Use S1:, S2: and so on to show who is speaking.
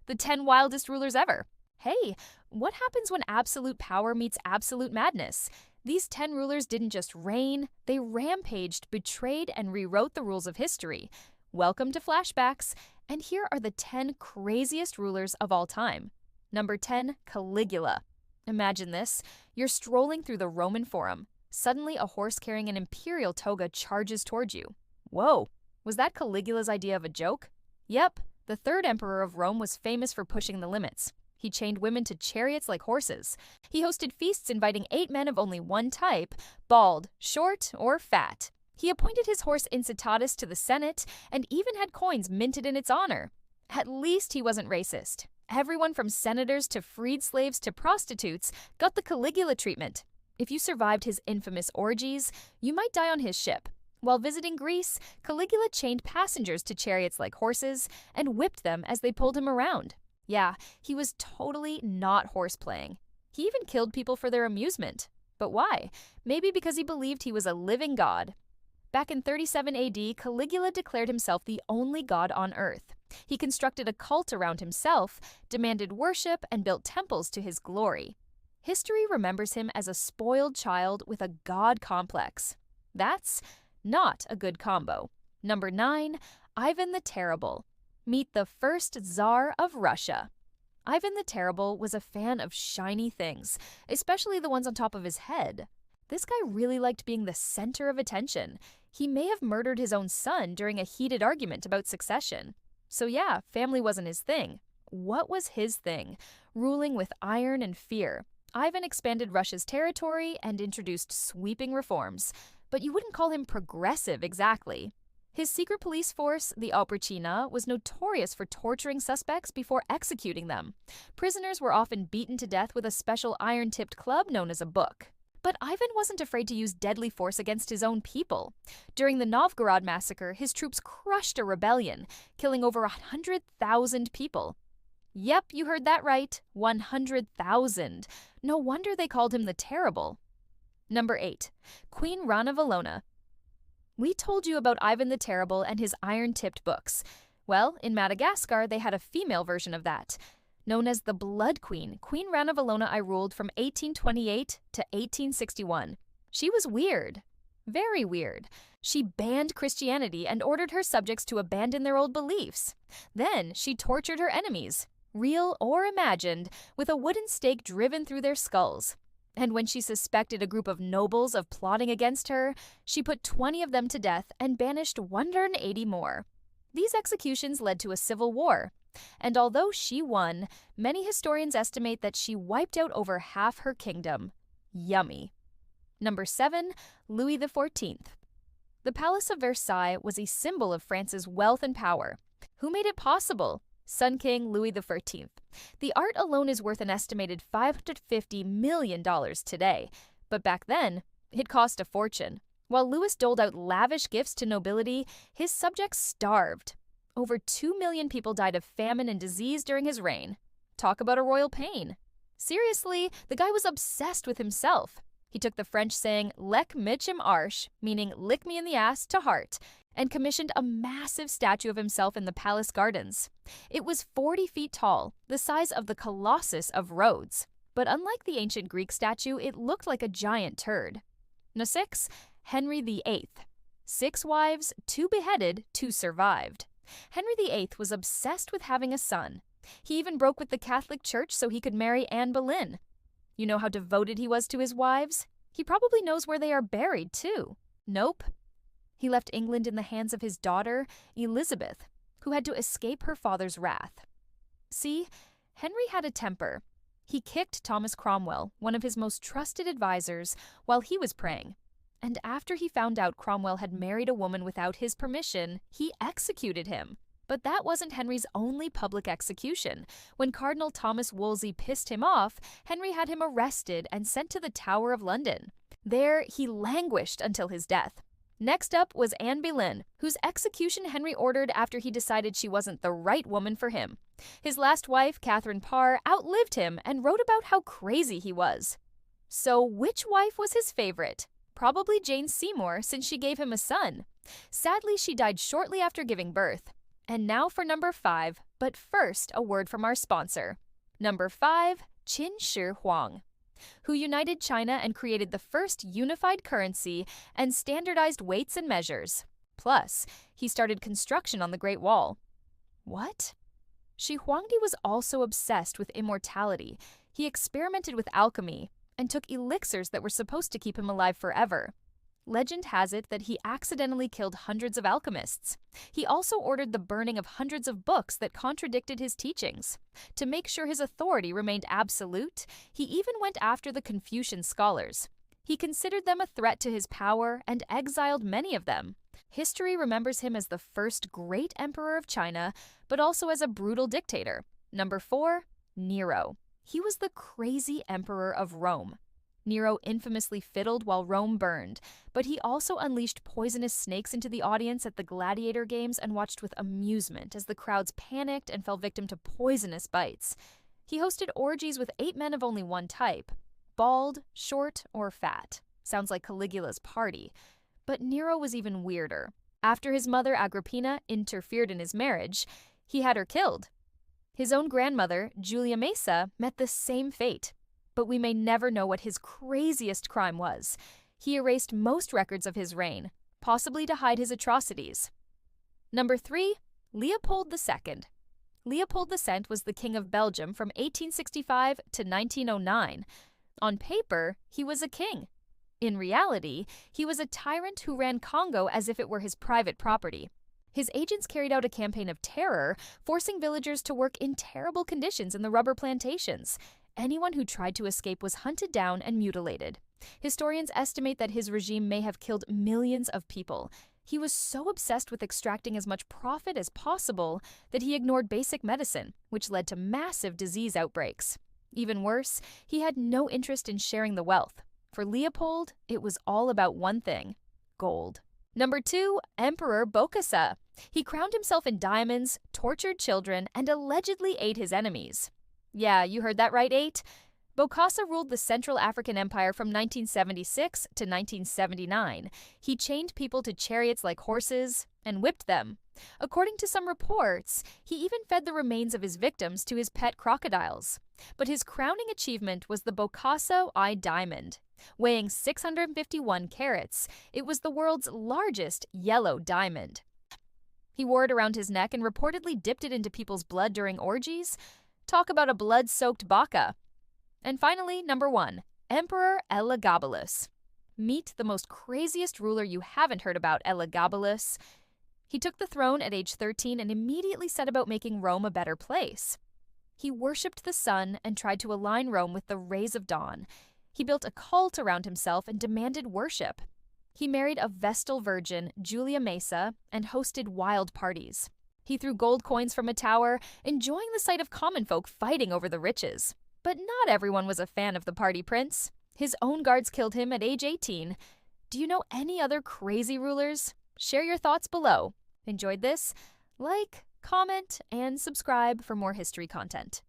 S1: The 10 wildest rulers ever. Hey, what happens when absolute power meets absolute madness? These 10 rulers didn't just reign, they rampaged, betrayed, and rewrote the rules of history. Welcome to Flashbacks, and here are the 10 craziest rulers of all time. Number 10, Caligula. Imagine this. You're strolling through the Roman Forum. Suddenly, a horse carrying an imperial toga charges towards you. Whoa, was that Caligula's idea of a joke? Yep, the third emperor of Rome was famous for pushing the limits. He chained women to chariots like horses. He hosted feasts inviting 8 men of only one type, bald, short, or fat. He appointed his horse Incitatus to the Senate and even had coins minted in its honor. At least he wasn't racist. Everyone from senators to freed slaves to prostitutes got the Caligula treatment. If you survived his infamous orgies, you might die on his ship. While visiting Greece, Caligula chained passengers to chariots like horses and whipped them as they pulled him around. Yeah, he was totally not horseplaying. He even killed people for their amusement. But why? Maybe because he believed he was a living god. Back in 37 AD, Caligula declared himself the only god on earth. He constructed a cult around himself, demanded worship, and built temples to his glory. History remembers him as a spoiled child with a god complex. That's not a good combo. Number 9, Ivan the Terrible. Meet the first Tsar of Russia. Ivan the Terrible was a fan of shiny things, especially the ones on top of his head. This guy really liked being the center of attention. He may have murdered his own son during a heated argument about succession. So yeah, family wasn't his thing. What was his thing? Ruling with iron and fear. Ivan expanded Russia's territory and introduced sweeping reforms, but you wouldn't call him progressive exactly. His secret police force, the Oprichnina, was notorious for torturing suspects before executing them. Prisoners were often beaten to death with a special iron-tipped club known as a book. But Ivan wasn't afraid to use deadly force against his own people. During the Novgorod massacre, his troops crushed a rebellion, killing over 100,000 people. Yep, you heard that right, 100,000. No wonder they called him the Terrible. Number 8, Queen Ranavalona. We told you about Ivan the Terrible and his iron-tipped books. Well, in Madagascar, they had a female version of that. Known as the Blood Queen, Queen Ranavalona I ruled from 1828 to 1861. She was weird. Very weird. She banned Christianity and ordered her subjects to abandon their old beliefs. Then she tortured her enemies, real or imagined, with a wooden stake driven through their skulls. And when she suspected a group of nobles of plotting against her, she put 20 of them to death and banished 180 more. These executions led to a civil war. And although she won, many historians estimate that she wiped out over half her kingdom. Yummy. Number 7, Louis XIV. The Palace of Versailles was a symbol of France's wealth and power. Who made it possible? Sun King Louis XIV. The art alone is worth an estimated $550 million today, but back then, it cost a fortune. While Louis doled out lavish gifts to nobility, his subjects starved. Over 2 million people died of famine and disease during his reign. Talk about a royal pain. Seriously, the guy was obsessed with himself. He took the French saying, "Lec mich im Arsch," meaning lick me in the ass, to heart, and commissioned a massive statue of himself in the palace gardens. It was 40 feet tall, the size of the Colossus of Rhodes. But unlike the ancient Greek statue, it looked like a giant turd. No. 6, Henry VIII. 6 wives, 2 beheaded, 2 survived. Henry VIII was obsessed with having a son. He even broke with the Catholic Church so he could marry Anne Boleyn. You know how devoted he was to his wives? He probably knows where they are buried, too. Nope. He left England in the hands of his daughter, Elizabeth, who had to escape her father's wrath. See, Henry had a temper. He kicked Thomas Cromwell, one of his most trusted advisors, while he was praying. And after he found out Cromwell had married a woman without his permission, he executed him. But that wasn't Henry's only public execution. When Cardinal Thomas Wolsey pissed him off, Henry had him arrested and sent to the Tower of London. There, he languished until his death. Next up was Anne Boleyn, whose execution Henry ordered after he decided she wasn't the right woman for him. His last wife, Catherine Parr, outlived him and wrote about how crazy he was. So which wife was his favorite? Probably Jane Seymour, since she gave him a son. Sadly, she died shortly after giving birth. And now for number 5, But first, a word from our sponsor. Number 5, Qin Shi Huang, who united China and created the first unified currency and standardized weights and measures. Plus, he started construction on the Great Wall. What? Shi Huangdi was also obsessed with immortality. He experimented with alchemy and took elixirs that were supposed to keep him alive forever. Legend has it that he accidentally killed hundreds of alchemists. He also ordered the burning of hundreds of books that contradicted his teachings. To make sure his authority remained absolute, he even went after the Confucian scholars. He considered them a threat to his power and exiled many of them. History remembers him as the first great emperor of China, but also as a brutal dictator. Number 4, Nero. He was the crazy emperor of Rome. Nero infamously fiddled while Rome burned, but he also unleashed poisonous snakes into the audience at the gladiator games and watched with amusement as the crowds panicked and fell victim to poisonous bites. He hosted orgies with 8 men of only one type: bald, short, or fat. Sounds like Caligula's party. But Nero was even weirder. After his mother Agrippina interfered in his marriage, he had her killed. His own grandmother, Julia Maesa, met the same fate. But we may never know what his craziest crime was. He erased most records of his reign, possibly to hide his atrocities. Number 3, Leopold II. Leopold II was the King of Belgium from 1865 to 1909. On paper, he was a king. In reality, he was a tyrant who ran Congo as if it were his private property. His agents carried out a campaign of terror, forcing villagers to work in terrible conditions in the rubber plantations. Anyone who tried to escape was hunted down and mutilated. Historians estimate that his regime may have killed millions of people. He was so obsessed with extracting as much profit as possible that he ignored basic medicine, which led to massive disease outbreaks. Even worse, he had no interest in sharing the wealth. For Leopold, it was all about one thing: gold. Number 2, Emperor Bokassa. He crowned himself in diamonds, tortured children, and allegedly ate his enemies. Yeah, you heard that right, 8. Bokassa ruled the Central African Empire from 1976 to 1979. He chained people to chariots like horses and whipped them. According to some reports, he even fed the remains of his victims to his pet crocodiles. But his crowning achievement was the Bokassa Eye Diamond. Weighing 651 carats, it was the world's largest yellow diamond. He wore it around his neck and reportedly dipped it into people's blood during orgies. Talk about a blood-soaked baka. And finally, number 1, Emperor Elagabalus. Meet the most craziest ruler you haven't heard about, Elagabalus. He took the throne at age 13 and immediately set about making Rome a better place. He worshipped the sun and tried to align Rome with the rays of dawn. He built a cult around himself and demanded worship. He married a Vestal virgin, Julia Maesa, and hosted wild parties. He threw gold coins from a tower, enjoying the sight of common folk fighting over the riches. But not everyone was a fan of the party prince. His own guards killed him at age 18. Do you know any other crazy rulers? Share your thoughts below. Enjoyed this? Like, comment, and subscribe for more history content.